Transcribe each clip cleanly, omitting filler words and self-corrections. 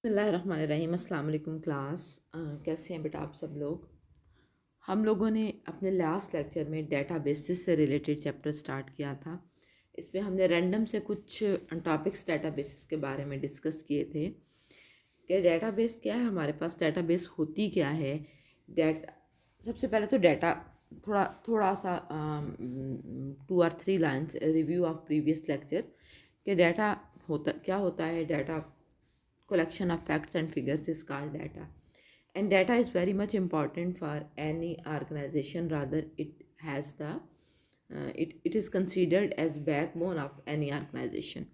बिस्मिल्लाहिर्रहमानिर्रहीम। अस्सलाम वालेकुम क्लास। कैसे हैं बेटा आप सब लोग। हम लोगों ने अपने लास्ट लेक्चर में डेटाबेसेस से रिलेटेड चैप्टर स्टार्ट किया था। इसमें हमने रैंडम से कुछ टॉपिक्स डेटाबेसेस के बारे में डिस्कस किए थे कि डेटाबेस क्या है, हमारे पास डेटाबेस होती क्या है। डेटा सबसे पहले तो डेटा थोड़ा थोड़ा सा 2 or 3 lines review of previous lecture कि डेटा होता है। Data collection of facts and figures is called data, and data is very much important for any organization. Rather, it is considered as backbone of any organization.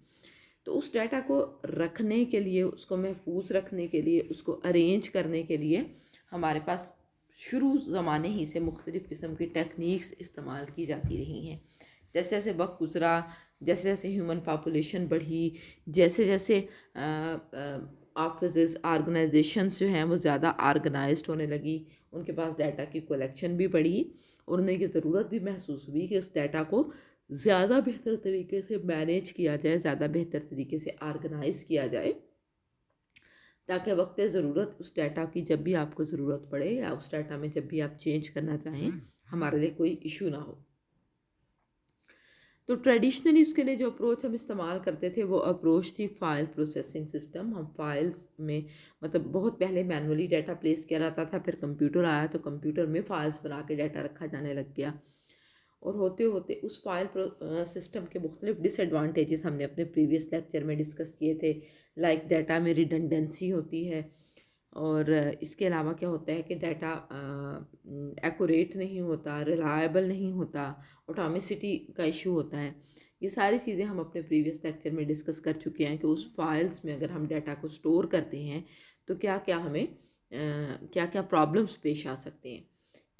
तो उस data को रखने के लिए, उसको महफूज रखने के लिए, उसको अरेंज करने के लिए हमारे पास शुरू ज़माने ही से मुख्तलिफ़ किस्म की टेक्निक्स इस्तेमाल की जाती रही हैं। जैसे जैसे वक्त गुज़रा, जैसे जैसे ह्यूमन पॉपुलेशन बढ़ी, जैसे जैसे ऑफिस ऑर्गेनाइजेशंस जो हैं वो ज़्यादा ऑर्गेनाइज्ड होने लगी, उनके पास डाटा की कलेक्शन भी बढ़ी और उन्हें की ज़रूरत भी महसूस हुई कि उस डाटा को ज़्यादा बेहतर तरीके से मैनेज किया जाए, ज़्यादा बेहतर तरीके से ऑर्गेनाइज़ किया जाए, ताकि वक्त ज़रूरत उस डाटा की जब भी आपको ज़रूरत पड़े या उस डाटा में जब भी आप चेंज करना चाहें, हमारे लिए कोई इशू ना हो। तो ट्रेडिशनली उसके लिए जो अप्रोच हम इस्तेमाल करते थे वो अप्रोच थी फ़ाइल प्रोसेसिंग सिस्टम। हम फाइल्स में मतलब बहुत पहले मैनुअली डाटा प्लेस किया जाता था, फिर कंप्यूटर आया तो कंप्यूटर में फ़ाइल्स बना के डाटा रखा जाने लग गया। और होते होते उस फाइल सिस्टम के मुख्तलिफ डिसएडवांटेजेस हमने अपने प्रीवियस लेक्चर में डिस्कस किए थे। लाइक डाटा में रिडंडेंसी होती है, और इसके अलावा क्या होता है कि डाटा एक्यूरेट नहीं होता, रिलायबल नहीं होता, ऑटोमेसिटी का इशू होता है। ये सारी चीज़ें हम अपने प्रीवियस लेक्चर में डिस्कस कर चुके हैं कि उस फाइल्स में अगर हम डाटा को स्टोर करते हैं तो क्या क्या हमें क्या क्या प्रॉब्लम्स पेश आ सकते हैं।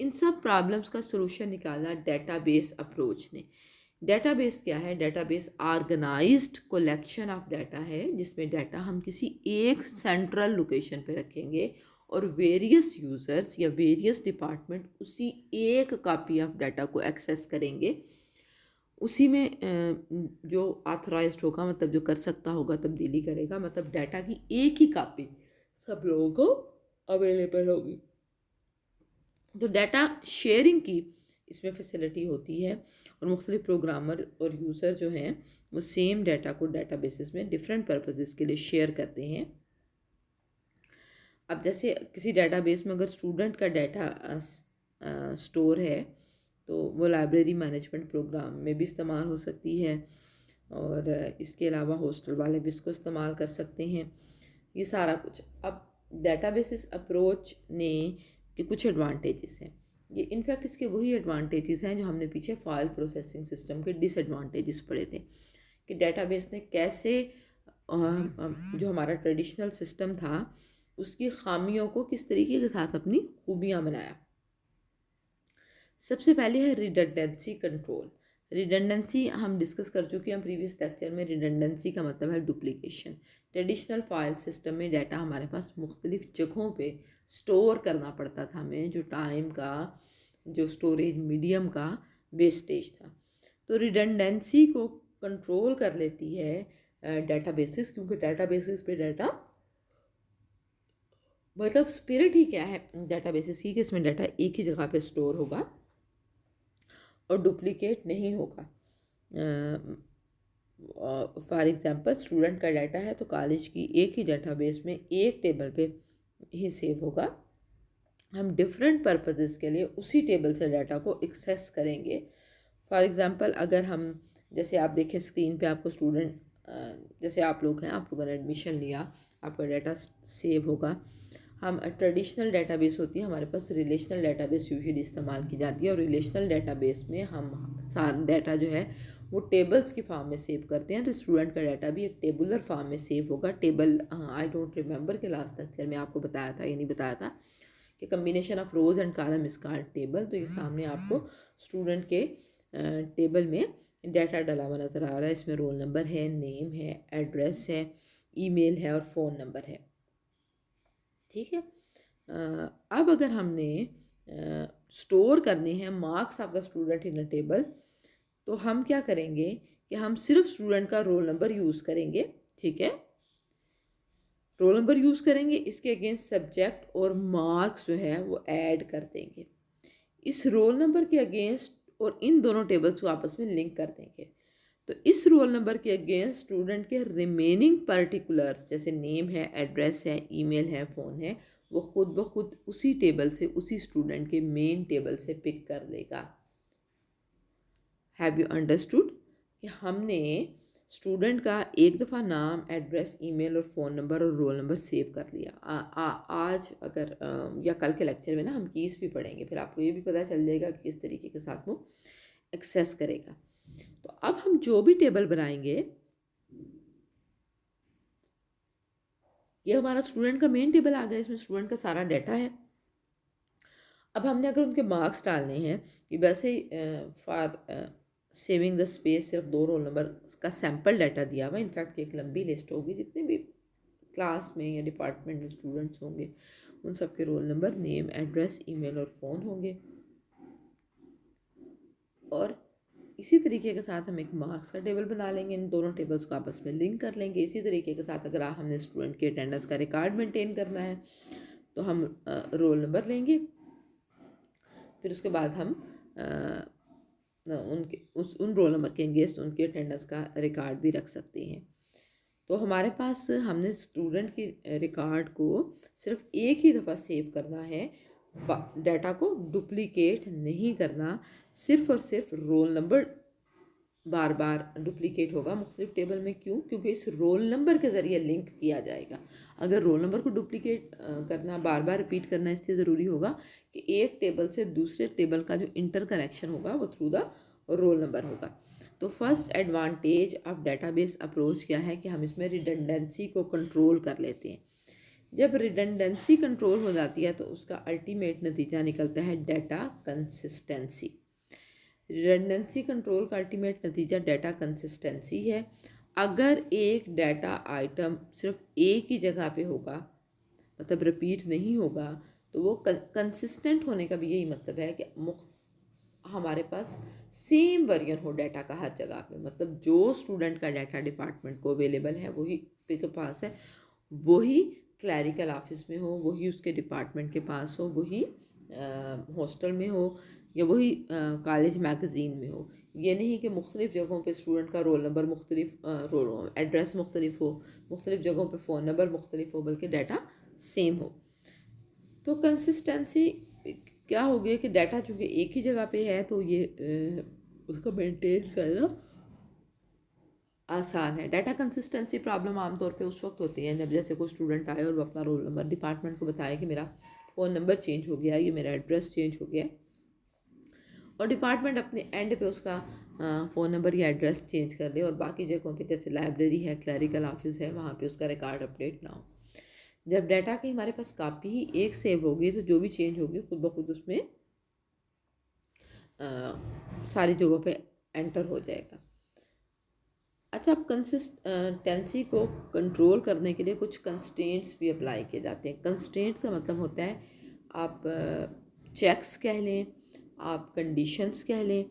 इन सब प्रॉब्लम्स का सलूशन निकाला डेटाबेस अप्रोच ने। डेटाबेस क्या है? Database organised collection of data है, जिसमें डाटा हम किसी एक सेंट्रल लोकेशन पे रखेंगे और वेरियस यूज़र्स या वेरियस डिपार्टमेंट उसी एक कॉपी ऑफ डाटा को एक्सेस करेंगे। उसी में जो ऑथराइज्ड होगा, मतलब जो कर सकता होगा, तब्दीली करेगा, मतलब डाटा की एक ही कॉपी सब लोगों को अवेलेबल होगी। तो डाटा शेयरिंग की इसमें फैसिलिटी होती है और मुख्तलिफ प्रोग्रामर और यूज़र जो हैं वो सेम डाटा को डाटा बेसिस में डिफरेंट पर्पसेस के लिए शेयर करते हैं। अब जैसे किसी डाटाबेस में अगर स्टूडेंट का डाटा स्टोर है तो वो लाइब्रेरी मैनेजमेंट प्रोग्राम में भी इस्तेमाल हो सकती है, और इसके अलावा हॉस्टल वाले भी इसको इस्तेमाल कर सकते हैं, ये सारा कुछ। अब डाटाबेसिस अप्रोच ने के कुछ एडवांटेजेस हैं। ये इनफैक्ट इसके वही एडवांटेजेस हैं जो हमने पीछे फाइल प्रोसेसिंग सिस्टम के डिसएडवांटेजेस पढ़े थे कि डाटाबेस ने कैसे जो हमारा ट्रेडिशनल सिस्टम था उसकी खामियों को किस तरीके के साथ अपनी खूबियाँ बनाया। सबसे पहले है रिडंडेंसी कंट्रोल। रिडंडेंसी हम डिस्कस कर चुके हैं प्रीवियस लेक्चर में। रिडंडेंसी का मतलब है डुप्लीकेशन। ट्रेडिशनल फाइल सिस्टम में डाटा हमारे पास मुख्तलिफ जगहों पे स्टोर करना पड़ता था हमें, जो टाइम का, जो स्टोरेज मीडियम का वेस्टेज था। तो रिडंडेंसी को कंट्रोल कर लेती है डाटाबेसिस, क्योंकि डाटाबेसिस पे डाटा मतलब स्पिरिट ही क्या है डाटाबेसिस की कि इसमें डाटा एक ही जगह पे स्टोर होगा और डुप्लीकेट नहीं होगा। फॉर एग्ज़ाम्पल स्टूडेंट का डाटा है तो कॉलेज की एक ही डेटाबेस में एक टेबल पे ही सेव होगा। हम डिफरेंट पर्पसेस के लिए उसी टेबल से डाटा को एक्सेस करेंगे। फॉर एग्ज़ाम्पल अगर हम, जैसे आप देखें स्क्रीन पे आपको स्टूडेंट, जैसे आप लोग हैं, आप लोगों ने एडमिशन लिया, आपका डाटा सेव होगा। हम ट्रेडिशनल डेटाबेस होती है हमारे पास, रिलेशनल डेटाबेस यूजुअली इस्तेमाल की जाती है, और रिलेशनल डेटाबेस में हम सारा डाटा जो है वो टेबल्स की फॉर्म में सेव करते हैं। तो स्टूडेंट का डाटा भी एक टेबुलर फॉर्म में सेव होगा। टेबल, आई डोंट रिमेंबर कि लास्ट लेक्चर में आपको बताया था या नहीं बताया था कि combination of rose and column is called table. तो ये सामने आपको स्टूडेंट के टेबल में डाटा डला हुआ नज़र आ रहा है। इसमें रोल नंबर है, नेम है, एड्रेस है, ईमेल है और फ़ोन नंबर है। ठीक है। अब अगर हमने स्टोर करने हैं marks of the student in a table, तो हम क्या करेंगे कि हम सिर्फ स्टूडेंट का रोल नंबर यूज़ करेंगे। ठीक है। रोल नंबर यूज़ करेंगे, इसके अगेंस्ट सब्जेक्ट और मार्क्स जो है वो ऐड कर देंगे। इस रोल नंबर के अगेंस्ट और इन दोनों टेबल्स को आपस में लिंक कर देंगे। तो इस रोल नंबर के अगेंस्ट स्टूडेंट के रिमेनिंग पर्टिकुलर्स जैसे नेम है, एड्रेस है, ईमेल है, फ़ोन है, वो खुद ब खुद उसी टेबल से, उसी स्टूडेंट के मेन टेबल से पिक कर लेगा। हैव यू अंडरस्टूड कि हमने स्टूडेंट का एक दफ़ा नाम, एड्रेस, ईमेल और फ़ोन नंबर और रोल नंबर सेव कर लिया। आज अगर या कल के लेक्चर में ना हम कीज़ भी पढ़ेंगे, फिर आपको ये भी पता चल जाएगा कि किस तरीके के साथ वो एक्सेस करेगा। तो अब हम जो भी टेबल बनाएंगे, ये हमारा स्टूडेंट का मेन टेबल आ गया, इसमें स्टूडेंट का सारा डाटा है। अब हमने अगर उनके मार्क्स डालने हैं कि वैसे फॉर सेविंग द स्पेस सिर्फ 2 रोल नंबर का सैम्पल डाटा दिया हुआ, इनफैक्ट एक लंबी लिस्ट होगी जितने भी क्लास में या डिपार्टमेंट में स्टूडेंट्स होंगे उन सब के roll number, name, address, email और फ़ोन होंगे। और इसी तरीके के साथ हम एक मार्क्स का टेबल बना लेंगे, इन दोनों टेबल्स को आपस में लिंक कर लेंगे। इसी तरीके के साथ अगर हमने स्टूडेंट के अटेंडेंस का रिकॉर्ड मेंटेन करना है तो हम रोल नंबर लेंगे, फिर उसके बाद हम उनके उन रोल नंबर के अगेंस्ट उनके अटेंडेंस का रिकॉर्ड भी रख सकते हैं। तो हमारे पास हमने स्टूडेंट के रिकॉर्ड को सिर्फ एक ही दफ़ा सेव करना है, डाटा को डुप्लिकेट नहीं करना। सिर्फ और सिर्फ रोल नंबर बार बार डुप्लिकेट होगा मुख्तलिफ टेबल में। क्यों? क्योंकि इस रोल नंबर के ज़रिए लिंक किया जाएगा। अगर रोल नंबर को डुप्लिकेट करना, बार बार रिपीट करना, इसलिए ज़रूरी होगा कि एक टेबल से दूसरे टेबल का जो इंटर कनेक्शन होगा वो थ्रू द रोल नंबर होगा। तो first advantage of database approach क्या है कि हम इसमें रिडंडेंसी को कंट्रोल कर लेते हैं। जब रिडंडेंसी कंट्रोल हो जाती है तो उसका अल्टीमेट नतीजा निकलता है डाटा कंसिस्टेंसी। रिडंडेंसी कंट्रोल का अल्टीमेट नतीजा डाटा कंसिस्टेंसी है। अगर एक डाटा आइटम सिर्फ एक ही जगह पे होगा, मतलब रिपीट नहीं होगा, तो वो कंसिस्टेंट होने का भी यही मतलब है कि हमारे पास सेम वर्जन हो डाटा का हर जगह पे। मतलब जो स्टूडेंट का डाटा डिपार्टमेंट को अवेलेबल है वही के पास है, वही क्लैरिकल ऑफिस में हो, वही उसके डिपार्टमेंट के पास हो, वही हॉस्टल में हो, या वही कॉलेज मैगज़ीन में हो। ये नहीं कि मुख्तलिफ़ जगहों पे स्टूडेंट का रोल नंबर मुख्तलिफ, रोल एड्रेस मुख्तलिफ हो, मुख्तलिफ़ जगहों पे फ़ोन नंबर मुख्तलिफ हो, बल्कि डाटा सेम हो। तो कंसिस्टेंसी क्या हो गया कि डाटा चूँकि एक ही जगह पे है तो ये उसको मेंटेन करना आसान है। डाटा कंसिस्टेंसी प्रॉब्लम आमतौर पे उस वक्त होती है जब जैसे कोई स्टूडेंट आए और वो अपना रोल नंबर डिपार्टमेंट को बताए कि मेरा फ़ोन नंबर चेंज हो गया, ये मेरा एड्रेस चेंज हो गया, और डिपार्टमेंट अपने एंड पे उसका फ़ोन नंबर या एड्रेस चेंज कर दे और बाकी जगहों पे जैसे लाइब्रेरी है, क्लरिकल ऑफिस है, वहाँ पे उसका रिकॉर्ड अपडेट ना हो। जब डाटा की हमारे पास कापी ही एक सेव होगी तो जो भी चेंज होगी खुद ब खुद उसमें सारी जगहों पे एंटर हो जाएगा। अच्छा, अब कंसिस्टेंसी को कंट्रोल करने के लिए कुछ कंस्ट्रेंट्स भी अप्लाई किए जाते हैं। कंस्ट्रेंट्स का मतलब होता है आप चेक्स कह लें, आप कंडीशंस कह लें,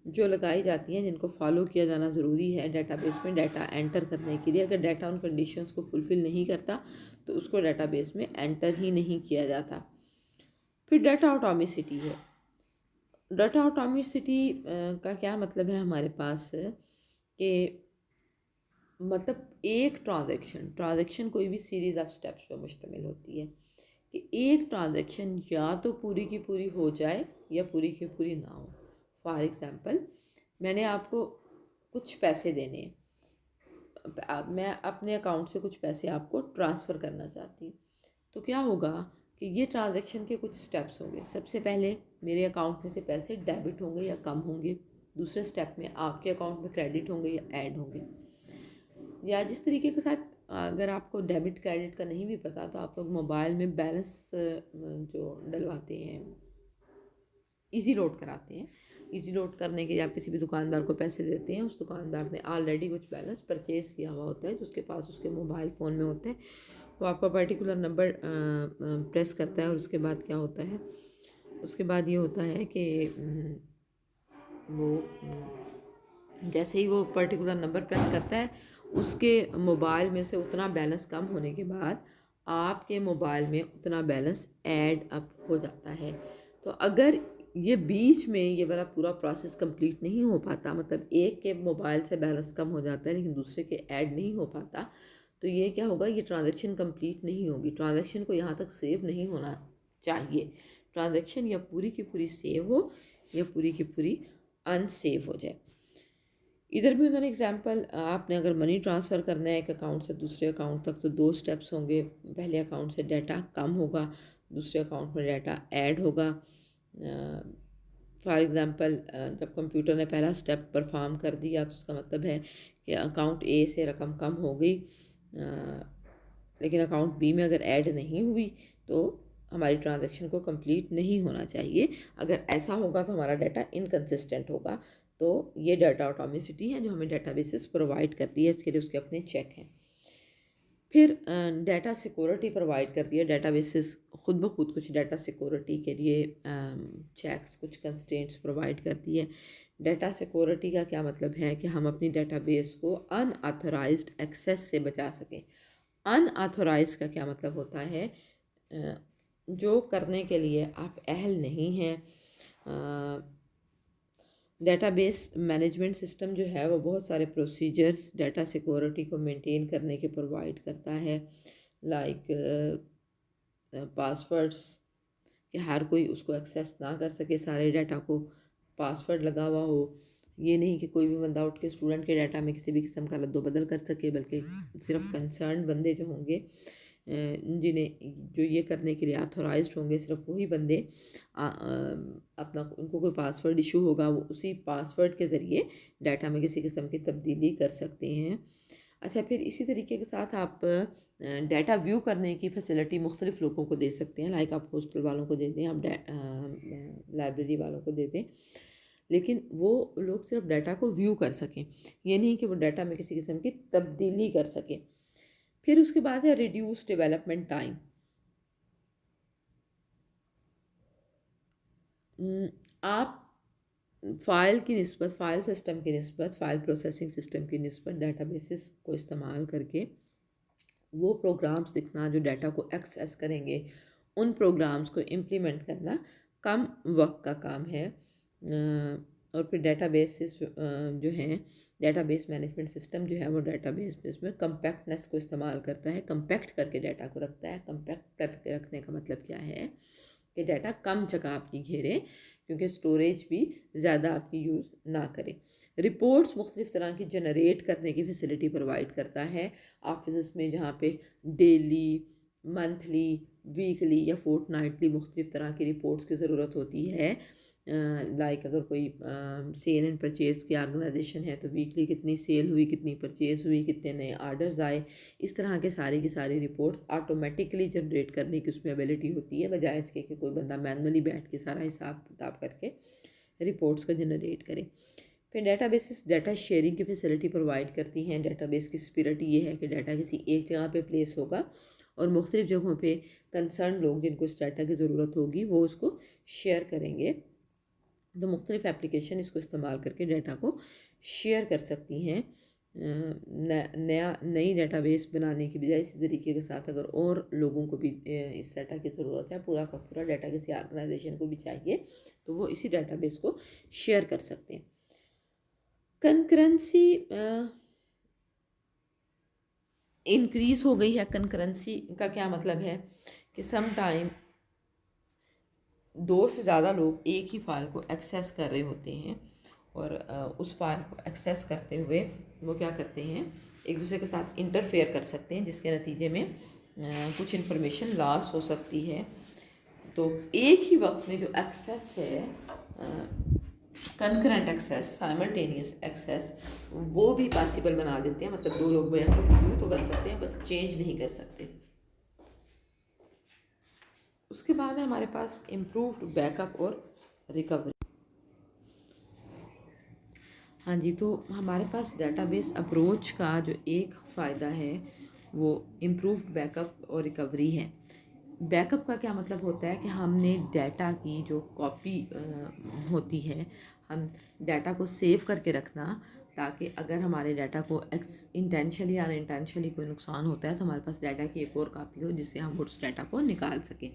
जो लगाई जाती हैं जिनको फॉलो किया जाना ज़रूरी है डेटाबेस में डाटा एंटर करने के लिए। अगर डाटा उन कंडीशंस को फुलफ़िल नहीं करता तो उसको डेटाबेस में एंटर ही नहीं किया जाता। फिर डाटा ऑटोमेसिटी है। डाटा ऑटोमेसिटी का क्या मतलब है हमारे पास कि मतलब एक ट्रांजैक्शन कोई भी सीरीज़ ऑफ स्टेप्स पर मुश्तमिल होती है कि एक ट्रांजैक्शन या तो पूरी की पूरी हो जाए या पूरी की पूरी ना हो। फॉर एग्ज़ाम्पल, मैंने आपको कुछ पैसे देने हैं, मैं अपने अकाउंट से कुछ पैसे आपको ट्रांसफ़र करना चाहती हूँ, तो क्या होगा कि ये ट्रांजैक्शन के कुछ स्टेप्स होंगे। सबसे पहले मेरे अकाउंट में से पैसे डेबिट होंगे या कम होंगे, दूसरे स्टेप में आपके अकाउंट में क्रेडिट होंगे या ऐड होंगे। या जिस तरीके के साथ अगर आपको डेबिट क्रेडिट का नहीं भी पता तो आप लोग मोबाइल में बैलेंस जो डलवाते हैं, इजी लोड कराते हैं, इजी लोड करने के लिए आप किसी भी दुकानदार को पैसे देते हैं, उस दुकानदार ने ऑलरेडी कुछ बैलेंस परचेज़ किया हुआ होता है जो उसके पास उसके मोबाइल फ़ोन में होते हैं। वो आपका पर्टिकुलर नंबर प्रेस करता है और उसके बाद क्या होता है, उसके बाद ये होता है कि वो जैसे ही वो पर्टिकुलर नंबर प्रेस करता है उसके मोबाइल में से उतना बैलेंस कम होने के बाद आपके मोबाइल में उतना बैलेंस ऐड अप हो जाता है। तो अगर ये बीच में ये वाला पूरा प्रोसेस कंप्लीट नहीं हो पाता, मतलब एक के मोबाइल से बैलेंस कम हो जाता है लेकिन दूसरे के ऐड नहीं हो पाता, तो ये क्या होगा, ये ट्रांजैक्शन कंप्लीट नहीं होगी। ट्रांजैक्शन को यहाँ तक सेव नहीं होना चाहिए। ट्रांजैक्शन या पूरी की पूरी सेव हो या पूरी की पूरी अनसेव हो जाए। इधर भी उन्होंने एग्जांपल, आपने अगर मनी ट्रांसफ़र करना है एक अकाउंट से दूसरे अकाउंट तक तो 2 स्टेप्स होंगे। पहले अकाउंट से डाटा कम होगा, दूसरे अकाउंट में डाटा ऐड होगा। फॉर एग्ज़ाम्पल जब कंप्यूटर ने पहला स्टेप परफॉर्म कर दिया तो उसका मतलब है कि अकाउंट ए से रकम कम हो गई, लेकिन अकाउंट बी में अगर ऐड नहीं हुई तो हमारी ट्रांजैक्शन को कंप्लीट नहीं होना चाहिए। अगर ऐसा होगा तो हमारा डाटा इनकंसिस्टेंट होगा। तो ये डाटा ऑटोमेसिटी है जो हमें डाटाबेसेस प्रोवाइड करती है, इसके लिए उसके अपने चेक हैं। फिर डाटा सिक्योरिटी प्रोवाइड करती है डाटाबेसेस खुद ब खुद कुछ डाटा सिक्योरिटी के लिए चेक्स, कुछ कंस्ट्रेंट्स प्रोवाइड करती है। डाटा सिक्योरिटी का क्या मतलब है कि हम अपनी डाटाबेस को अनऑथराइज्ड एक्सेस से बचा सकें। अनऑथराइज्ड का क्या मतलब होता है, जो करने के लिए आप अहल नहीं हैं। डेटाबेस मैनेजमेंट सिस्टम जो है वो बहुत सारे प्रोसीजर्स डाटा सिक्योरिटी को मेंटेन करने के प्रोवाइड करता है, लाइक पासवर्ड्स, कि हर कोई उसको एक्सेस ना कर सके, सारे डाटा को पासवर्ड लगा हुआ हो। ये नहीं कि कोई भी बंदा उठ के स्टूडेंट के डाटा में किसी भी किस्म का रद्दो बदल कर सके, बल्कि सिर्फ कंसर्न बंदे जो होंगे, जिन्हें जो ये करने के लिए ऑथोराइज्ड होंगे, सिर्फ वही बंदे अपना, उनको कोई पासवर्ड इशू होगा वो उसी पासवर्ड के ज़रिए डाटा में किसी किस्म की तब्दीली कर सकते हैं। अच्छा, फिर इसी तरीके के साथ आप डाटा व्यू करने की फैसिलिटी मुख्तलिफ़ लोगों को दे सकते हैं। लाइक आप हॉस्टल वालों को दे दें, आप लाइब्रेरी वालों को दे दें, लेकिन वो लोग सिर्फ डाटा को व्यू कर सकें, ये नहीं कि वो डाटा में किसी किस्म की तब्दीली कर सकें। फिर उसके बाद है रिड्यूस डेवलपमेंट टाइम। आप फ़ाइल की निस्बत, फ़ाइल सिस्टम की निस्बत, फ़ाइल प्रोसेसिंग सिस्टम की निस्बत डाटाबेसेस को इस्तेमाल करके वो प्रोग्राम्स लिखना जो डाटा को एक्सेस करेंगे, उन प्रोग्राम्स को इम्प्लीमेंट करना कम वक्त का काम है। और फिर डाटाबेसेस जो हैं, डाटाबेस मैनेजमेंट सिस्टम जो है वो डाटाबेस में कम्पैक्टनेस को इस्तेमाल करता है, कम्पैक्ट करके डाटा को रखता है। कम्पैक्ट करके रखने का मतलब क्या है कि डाटा कम जगह आपकी घेरे, क्योंकि स्टोरेज भी ज़्यादा आपकी यूज़ ना करे। रिपोर्ट्स मुख्तलिफ़ तरह की जनरेट करने की फैसिलिटी प्रोवाइड करता है ऑफिस में, जहाँ पे डेली, मंथली, वीकली या फोर्टनाइटली मुख्तलिफ़ तरह की रिपोर्ट्स की ज़रूरत होती है। लाइक अगर कोई सेल एंड परचेज़ की ऑर्गेनाइजेशन है तो वीकली कितनी सेल हुई, कितनी परचेज़ हुई, कितने नए आर्डर्स आए, इस तरह के सारी की सारी रिपोर्ट्स ऑटोमेटिकली जनरेट करने की उसमें एबिलिटी होती है, बजाय इसके कि कोई बंदा मैनुअली बैठ के सारा हिसाब किताब करके रिपोर्ट्स का जनरेट करे। फिर डाटाबेसेस डाटा शेयरिंग की फैसिलिटी प्रोवाइड करती हैं। डाटाबेस की स्पिरिट ये है कि डाटा किसी एक जगह पे प्लेस होगा और मुख्तलिफ़ जगहों पे कंसर्न लोग जिनको इस डाटा की ज़रूरत होगी वो उसको शेयर करेंगे। तो मुख्तलिफ़ एप्लीकेशन इसको इस्तेमाल करके डाटा को शेयर कर सकती हैं। नई डाटाबेस बनाने की बजाय इसी तरीके के साथ अगर और लोगों को भी इस डाटा की ज़रूरत है, पूरा का पूरा डाटा किसी ऑर्गेनाइजेशन को भी चाहिए, तो वो इसी डाटाबेस को शेयर कर सकते हैं। कंकरेंसी इंक्रीज़ हो गई है। कंकरेंसी का क्या मतलब है कि सम टाइम 2 से ज़्यादा लोग एक ही फ़ाइल को एक्सेस कर रहे होते हैं और उस फाइल को एक्सेस करते हुए वो क्या करते हैं, एक दूसरे के साथ इंटरफेयर कर सकते हैं, जिसके नतीजे में कुछ इन्फॉर्मेशन लॉस हो सकती है। तो एक ही वक्त में जो एक्सेस है, कंकरेंट एक्सेस, साइमल्टेनियस एक्सेस, वो भी पॉसिबल बना देते हैं। मतलब 2 लोग व्यू तो कर सकते हैं बट चेंज नहीं कर सकते। उसके बाद है हमारे पास इम्प्रूव्ड बैकअप और रिकवरी। हाँ जी, तो हमारे पास डेटाबेस अप्रोच का जो एक फ़ायदा है वो इम्प्रूव्ड बैकअप और रिकवरी है। बैकअप का क्या मतलब होता है कि हमने डाटा की जो कॉपी होती है, हम डाटा को सेव करके रखना ताकि अगर हमारे डाटा को इंटेंशनली या अनइंटेंशनली कोई नुकसान होता है तो हमारे पास डाटा की एक और कापी हो जिससे हम उस डाटा को निकाल सकें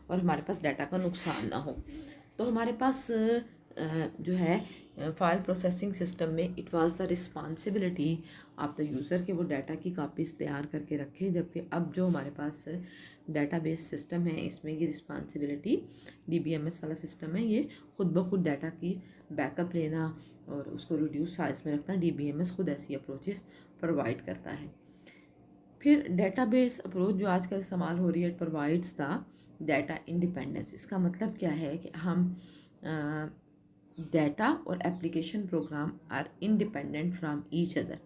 और हमारे पास डाटा का नुकसान ना हो। तो हमारे पास जो है फाइल प्रोसेसिंग सिस्टम में it was the responsibility of the user के वो डाटा की कापीज़ तैयार करके रखें, जबकि अब जो हमारे पास डाटाबेस सिस्टम है इसमें ये रिस्पॉन्सिबिलिटी DBMS वाला सिस्टम है, ये खुद ब खुद डाटा की बैकअप लेना और उसको रिड्यूस साइज में रखना, DBMS खुद ऐसी अप्रोचेस प्रोवाइड करता है। फिर डेटाबेस अप्रोच जो आजकल इस्तेमाल हो रही है, it provides the data independence. इसका मतलब क्या है कि हम डाटा और application program are independent from each other.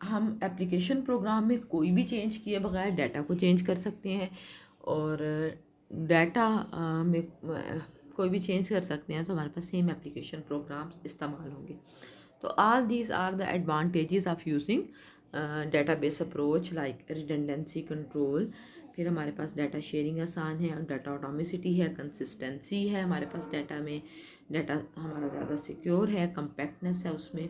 हम एप्लीकेशन प्रोग्राम में कोई भी चेंज किए बगैर डाटा को चेंज कर सकते हैं और डाटा में कोई भी चेंज कर सकते हैं तो हमारे पास सेम एप्लीकेशन प्रोग्राम्स इस्तेमाल होंगे। तो all these are the advantages of using database approach like redundancy control. फिर हमारे पास डाटा शेयरिंग आसान है और डाटा ऑटोमेसिटी है, कंसिस्टेंसी है हमारे पास डाटा में, डाटा हमारा ज़्यादा सिक्योर है, कम्पैक्टनेस है उसमें,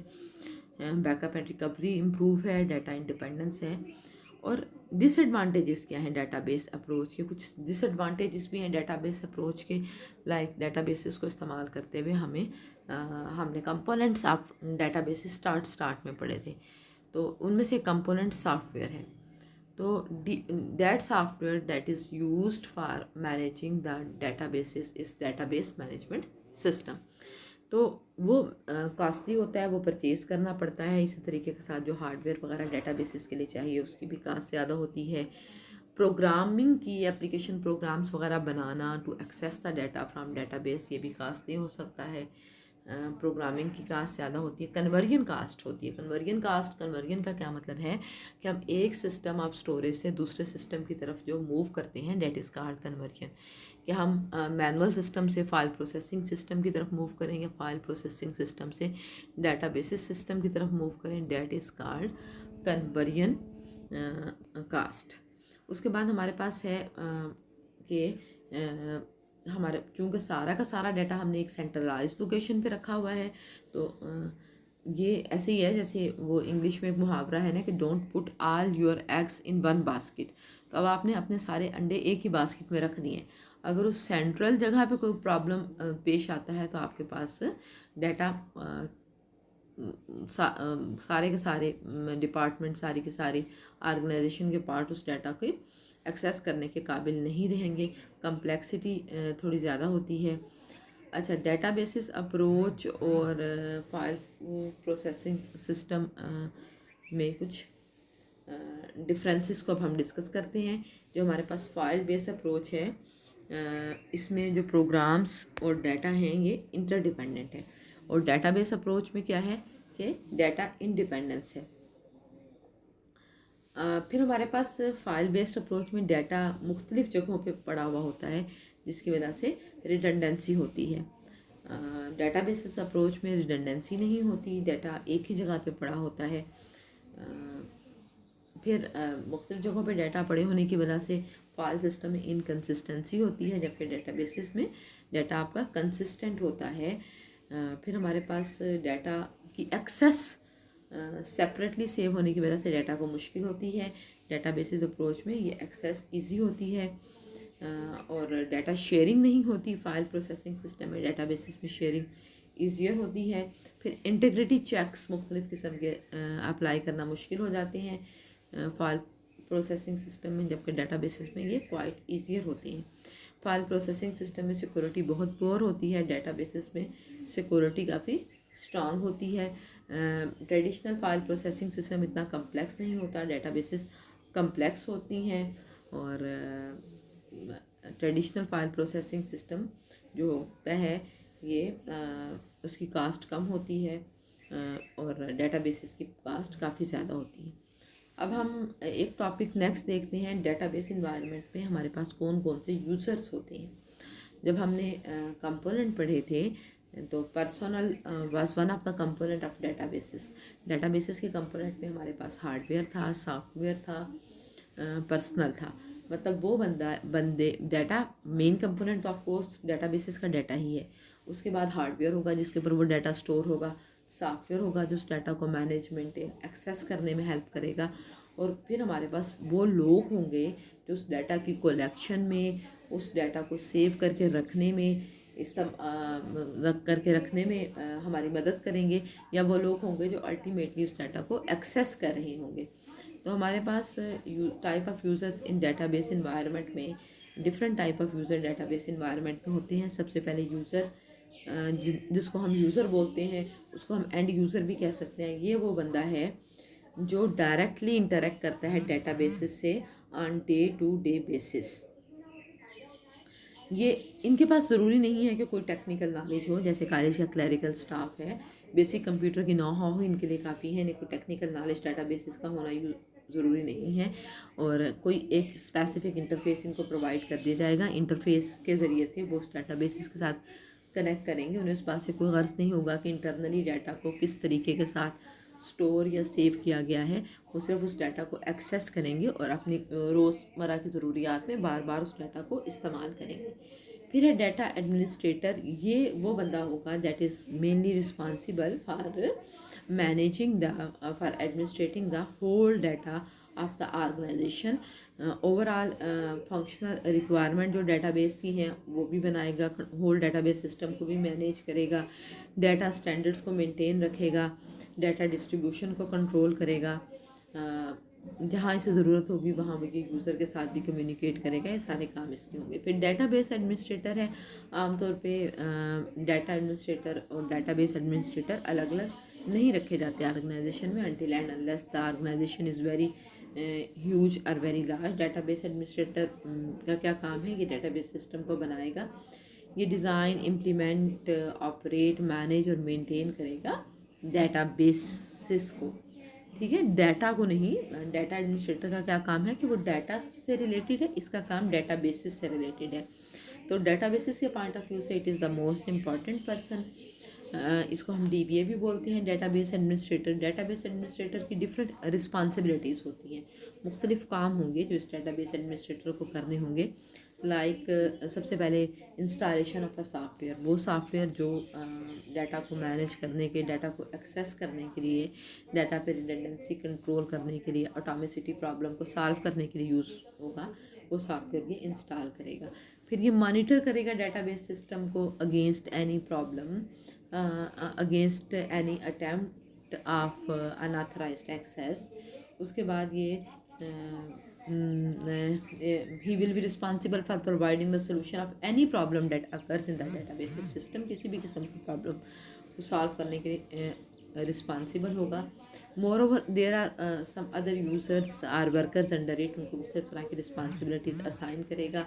बैकअप एंड रिकवरी इम्प्रूव है, डाटा इंडिपेंडेंस है। और डिसएडवांटेजेस क्या हैं डाटाबेस अप्रोच के? कुछ डिसएडवांटेजेस भी हैं डाटाबेस अप्रोच के, लाइक डाटाबेसेस को इस्तेमाल करते हुए हमने कंपोनेंट्स ऑफ डाटाबेसेस स्टार्ट में पढ़े थे, तो उनमें से कंपोनेंट सॉफ्टवेयर है। तो that software that is used for managing the databases इस डेटाबेस मैनेजमेंट सिस्टम। तो वो कॉस्टली होता है, वो परचेज़ करना पड़ता है। इसी तरीके के साथ जो हार्डवेयर वगैरह डेटाबेसेस के लिए चाहिए उसकी भी कास्ट ज़्यादा होती है। प्रोग्रामिंग की एप्लीकेशन प्रोग्राम्स वगैरह बनाना to access the data from database, ये भी कास्टली हो सकता है। प्रोग्रामिंग की कास्ट ज़्यादा होती है। कन्वर्जन कास्ट होती है। कन्वर्जन का क्या मतलब है कि हम एक सिस्टम ऑफ स्टोरेज से दूसरे सिस्टम की तरफ जो मूव करते हैं, डेट इज़ कॉल्ड कन्वर्जन। कि हम मैनुअल सिस्टम से फाइल प्रोसेसिंग सिस्टम की तरफ मूव करें या फाइल प्रोसेसिंग सिस्टम से डाटाबेसिस सिस्टम की तरफ मूव करें, that is called conversion cost. उसके बाद हमारे पास है कि हमारे चूँकि सारा का सारा डाटा हमने एक सेंट्रलाइज लोकेशन पे रखा हुआ है, तो ये ऐसे ही है जैसे वो इंग्लिश में एक मुहावरा है ना कि don't put all your eggs in one basket. तो अब आपने अपने सारे अंडे एक ही बास्केट में रख दिए। अगर उस सेंट्रल जगह पे कोई प्रॉब्लम पेश आता है तो आपके पास डाटा सारे के सारे डिपार्टमेंट, सारी की सारी ऑर्गेनाइजेशन के पार्ट उस डाटा को एक्सेस करने के काबिल नहीं रहेंगे। कम्प्लेक्सिटी थोड़ी ज़्यादा होती है। अच्छा, डेटाबेसिस अप्रोच और फाइल प्रोसेसिंग सिस्टम में कुछ डिफरेंसेस को अब हम डिस्कस करते हैं। जो हमारे पास फाइल बेस अप्रोच है, इसमें जो प्रोग्राम्स और डाटा हैं ये इंटरडिपेंडेंट है, और डेटाबेस अप्रोच में क्या है कि डाटा इंडिपेंडेंस है। फिर हमारे पास फाइल बेस्ड अप्रोच में डाटा मुख्तलिफ जगहों पे पड़ा हुआ होता है जिसकी वजह से रिडंडेंसी होती है। डेटाबेस अप्रोच में रिडंडेंसी नहीं होती, डाटा एक ही जगह पे पड़ा होता है। फिर मुख्तलिफ जगहों पे डाटा पड़े होने की वजह से फाइल सिस्टम में इनकन्सिस्टेंसी होती है, जबकि डेटाबेसिस में डाटा आपका कंसिस्टेंट होता है। फिर हमारे पास डाटा की एक्सेस सेपरेटली सेव होने की वजह से डाटा को मुश्किल होती है। डेटाबेसिस अप्रोच में ये एक्सेस इजी होती है और डाटा शेयरिंग नहीं होती। फाइल प्रोसेसिंग सिस्टम में डेटाबेसिस में शेयरिंग ईजियर होती है। फिर इंटीग्रिटी चेक्स मुख्तलिफ़ किस्म के अप्लाई करना मुश्किल हो जाते हैं फाइल प्रोसेसिंग सिस्टम में, जबकि डेटाबेसिस में ये क्वाइट ईजियर होती हैं। फाइल प्रोसेसिंग सिस्टम में सिक्योरिटी बहुत पुअर होती है, डेटाबेसिस में सिक्योरिटी काफ़ी स्ट्रांग होती है। ट्रेडिशनल फाइल प्रोसेसिंग सिस्टम इतना कम्प्लेक्स नहीं होता, डेटाबेसिस कम्प्लेक्स होती हैं। और ट्रेडिशनल फाइल प्रोसेसिंग सिस्टम जो होता है ये उसकी कास्ट कम होती है और डेटाबेसिस की कास्ट काफ़ी ज़्यादा होती है। अब हम एक टॉपिक नेक्स्ट देखते हैं, डेटाबेस इन्वायरमेंट में हमारे पास कौन कौन से यूज़र्स होते हैं। जब हमने कंपोनेंट पढ़े थे तो personal was one of the component of databases. Databases के कंपोनेंट में हमारे पास हार्डवेयर था, सॉफ्टवेयर था, पर्सनल था। मतलब वो बंदे डाटा मेन कंपोनेंट तो ऑफ कोर्स डेटाबेसिस का डाटा ही है। उसके बाद हार्डवेयर होगा जिसके ऊपर वो डाटा स्टोर होगा, सॉफ्टवेयर होगा जो उस डाटा को मैनेज, मेंटेन, एक्सेस करने में हेल्प करेगा। और फिर हमारे पास वो लोग होंगे जो उस डाटा की कलेक्शन में, उस डाटा को सेव करके रखने में, रखने में हमारी मदद करेंगे, या वो लोग होंगे जो अल्टीमेटली उस डाटा को एक्सेस कर रहे होंगे। तो हमारे पास type of users in database environment में, different type of user database environment में होते हैं। सबसे पहले यूज़र, जिसको हम यूज़र बोलते हैं, उसको हम एंड यूज़र भी कह सकते हैं। ये वो बंदा है जो डायरेक्टली इंटरेक्ट करता है डेटाबेसेस से on day to day basis. ये इनके पास ज़रूरी नहीं है कि कोई टेक्निकल नॉलेज हो, जैसे कॉलेज का क्लरिकल स्टाफ है, बेसिक कंप्यूटर की नो हाउ इनके लिए काफ़ी है। इन्हें कोई टेक्निकल नॉलेज डेटाबेसेस का होना ज़रूरी नहीं है। और कोई एक स्पेसिफिक इंटरफेस इनको प्रोवाइड कर दिया जाएगा, इंटरफेस के ज़रिए से वो उस डाटाबेसेस के साथ कनेक्ट करेंगे। उन्हें उस बात से कोई गर्ज नहीं होगा कि इंटरनली डाटा को किस तरीके के साथ स्टोर या सेव किया गया है। वो सिर्फ उस डाटा को एक्सेस करेंगे और अपनी रोज़मर्रा की ज़रूरियात में बार बार उस डाटा को इस्तेमाल करेंगे। फिर है डाटा एडमिनिस्ट्रेटर। ये वो बंदा होगा that is mainly responsible for managing the for administrating the whole data of the organisation. Overall functional requirement जो डाटाबेस की हैं वो भी बनाएगा, होल डाटाबेस सिस्टम को भी मैनेज करेगा, डाटा स्टैंडर्ड्स को मेंटेन रखेगा, डाटा डिस्ट्रीब्यूशन को कंट्रोल करेगा, जहाँ इसे ज़रूरत होगी वहाँ वो ये यूज़र के साथ भी कम्युनिकेट करेगा। ये सारे काम इसके होंगे। फिर डाटाबेस एडमिनिस्ट्रेटर है। आमतौर पे डाटा एडमिनिस्ट्रेटर और डाटाबेस एडमिनिस्ट्रेटर अलग अलग नहीं रखे जाते ऑर्गेनाइजेशन में, until and unless the organisation is very huge और वेरी लार्ज। डाटाबेस एडमिनिस्ट्रेटर का क्या काम है? ये डाटाबेस सिस्टम को बनाएगा, ये डिज़ाइन, इम्प्लीमेंट, ऑपरेट, मैनेज और मेंटेन करेगा डेटाबेसिस को। ठीक है, डाटा को नहीं। डाटा एडमिनिस्ट्रेटर का क्या काम है कि वो डाटा से रिलेटेड है, इसका काम डाटाबेसिस से रिलेटेड है। तो डाटाबेसिस के पॉइंट ऑफ व्यू से it is the most important person. इसको हम DBA भी बोलते हैं, डाटाबेस एडमिनिस्ट्रेटर। डाटाबेस एडमिनिस्ट्रेटर की डिफरेंट रिस्पॉन्सिबिलिटीज़ होती हैं, मुख्तलिफ काम होंगे जो इस डाटाबेस एडमिनिस्ट्रेटर को करने होंगे। लाइक सबसे पहले इंस्टॉलेशन ऑफ अ सॉफ्टवेयर, वो सॉफ्टवेयर जो डाटा को मैनेज करने के, डाटा को एक्सेस करने के लिए, डाटा पे रिडंडेंसी कंट्रोल करने के लिए, ऑटोमेसिटी प्रॉब्लम को सॉल्व करने के लिए यूज़ होगा, वो सॉफ्टवेयर ये इंस्टॉल करेगा। फिर ये मॉनिटर करेगा डाटाबेस सिस्टम को against any problem, against any attempt of unauthorised access. उसके बाद ये he will be responsible for providing the solution of any problem that occurs in the database system। किसी भी किस्म की प्रॉब्लम को सॉल्व करने के लिए रिस्पॉन्सिबल होगा। Moreover there are some other users or workers under it, उनको मुख्तलिफ तरह की रिस्पॉन्सिबिलिटीज़ असाइन करेगा।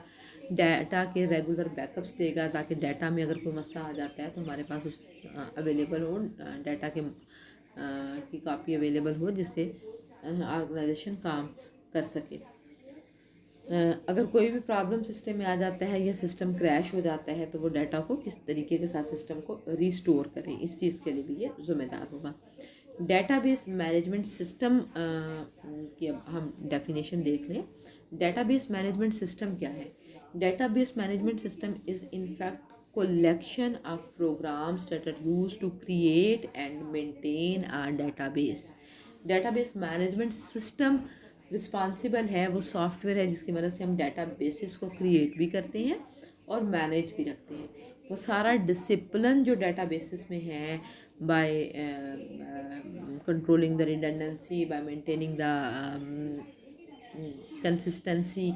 डाटा के रेगुलर बैकअप्स देगा ताकि डाटा में अगर कोई मसला आ जाता है तो हमारे पास उस अवेलेबल हो, डाटा के की कापी अवेलेबल हो, जिससे ऑर्गेनाइजेशन काम कर सके। अगर कोई भी प्रॉब्लम सिस्टम में आ जाता है या सिस्टम क्रैश हो जाता है तो वो डाटा को किस तरीके के साथ सिस्टम को रिस्टोर करें, इस चीज़ के लिए भी ये ज़िम्मेदार होगा। डेटाबेस मैनेजमेंट सिस्टम की अब हम डेफिनेशन देख लें। डेटाबेस मैनेजमेंट सिस्टम क्या है? Database management system is in fact collection of programs that are used to create and maintain a database। database management system responsible है, वो सॉफ्टवेयर है जिसकी मदद से हम डाटा बेसिस को क्रिएट भी करते हैं और मैनेज भी रखते हैं। वो सारा डिसिप्लिन जो डाटा बेसिस में है, by controlling the redundancy, by maintaining the consistency,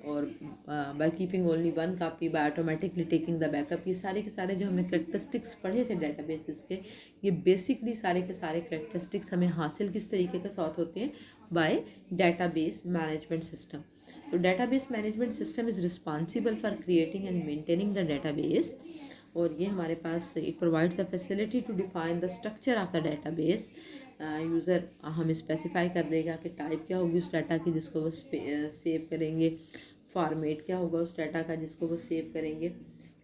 और by keeping only one copy, by automatically taking the backup, ये सारे के सारे जो हमने करेक्टरिस्टिक्स पढ़े थे डेटाबेसिस के, ये बेसिकली सारे के सारे करेक्टरिस्टिक्स हमें हासिल किस तरीके के साथ होते हैं? By database management system. तो database management system is responsible for creating and maintaining the database. और ये हमारे पास it provides the facility to define the structure of the database. User हमें स्पेसिफाई कर देगा कि टाइप क्या होगी उस डाटा की जिसको वो सेव करेंगे, फॉर्मेट क्या होगा उस डाटा का जिसको वो सेव करेंगे,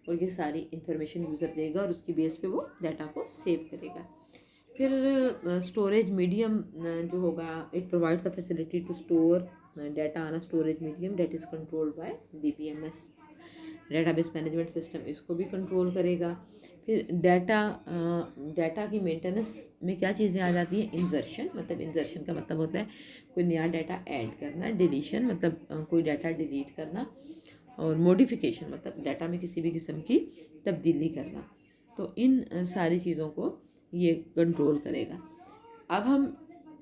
और ये सारी इंफॉर्मेशन यूज़र देगा और उसकी बेस पे वो डाटा को सेव करेगा। फिर स्टोरेज मीडियम जो होगा, it provides the facility to store data on a storage medium that is controlled by DBMS। Database management system इसको भी कंट्रोल करेगा। फिर डाटा की मेंटेनेंस में क्या चीज़ें आ जाती हैं, इंसर्शन, मतलब इंसर्शन का मतलब होता है कोई नया डाटा ऐड करना, डिलीशन मतलब कोई डाटा डिलीट करना, और मॉडिफिकेशन मतलब डाटा में किसी भी किस्म की तब्दीली करना। तो इन सारी चीज़ों को ये कंट्रोल करेगा। अब हम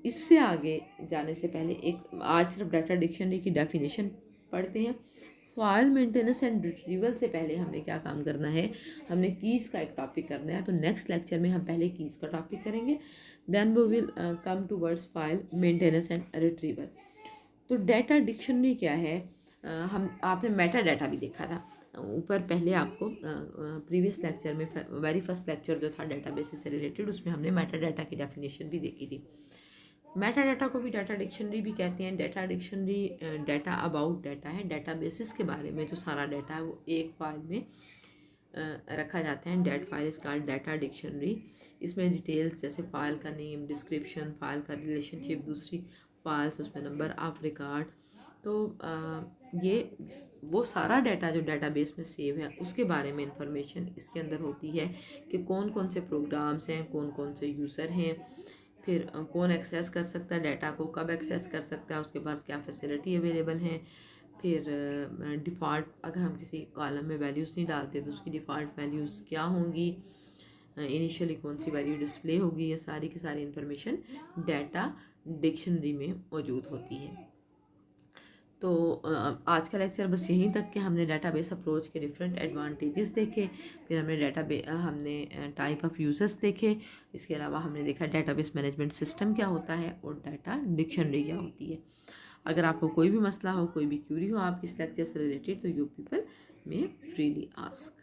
इससे आगे जाने से पहले आज सिर्फ डाटा डिक्शनरी की डेफिनेशन पढ़ते हैं। फाइल मेंटेनेंस एंड रिट्रीवल से पहले हमने क्या काम करना है, हमने कीज़ का एक टॉपिक करना है। तो नेक्स्ट लेक्चर में हम पहले कीज़ का टॉपिक करेंगे, then we will come towards file maintenance and retrieval. तो डाटा डिक्शनरी क्या है, हम आपने मेटा डाटा भी देखा था ऊपर पहले आपको प्रीवियस लेक्चर में, वेरी फर्स्ट लेक्चर जो था डेटाबेसेस से रिलेटेड, उसमें हमने मेटा डाटा की डेफिनेशन भी देखी थी। मेटा डाटा को भी डाटा डिक्शनरी भी कहते हैं। Data dictionary data about data है, डाटाबेसेस के बारे में जो सारा डाटा है वो एक फाइल में रखा जाता है। That file is called data dictionary. इसमें डिटेल्स जैसे फाइल का नेम, डिस्क्रिप्शन, फाइल का रिलेशनशिप दूसरी फाइल्स, उसमें नंबर ऑफ रिकॉर्ड, तो ये वो सारा डाटा जो डाटाबेस में सेव है उसके बारे में इंफॉर्मेशन इसके अंदर होती है कि कौन कौन से प्रोग्राम्स हैं, कौन कौन से यूज़र हैं, फिर कौन एक्सेस कर सकता है डाटा को, कब एक्सेस कर सकता है, उसके पास क्या फैसिलिटी अवेलेबल हैं, फिर डिफ़ॉल्ट अगर हम किसी कॉलम में वैल्यूज़ नहीं डालते तो उसकी डिफ़ॉल्ट वैल्यूज़ क्या होंगी, इनिशियली कौन सी वैल्यू डिस्प्ले होगी, ये सारी की सारी इन्फॉर्मेशन डाटा डिक्शनरी में मौजूद होती है। तो आज का लेक्चर बस यहीं तक कि हमने डाटाबेस अप्रोच के डिफरेंट एडवांटेजेस देखे, फिर हमने टाइप ऑफ यूजर्स देखे, इसके अलावा हमने देखा डाटाबेस मैनेजमेंट सिस्टम क्या होता है और डाटा डिक्शनरी क्या होती है। अगर आपको कोई भी मसला हो, कोई भी क्यूरी हो आपकी इस लेक्चर से रिलेटेड, तो यू पीपल में फ्रीली आस्क।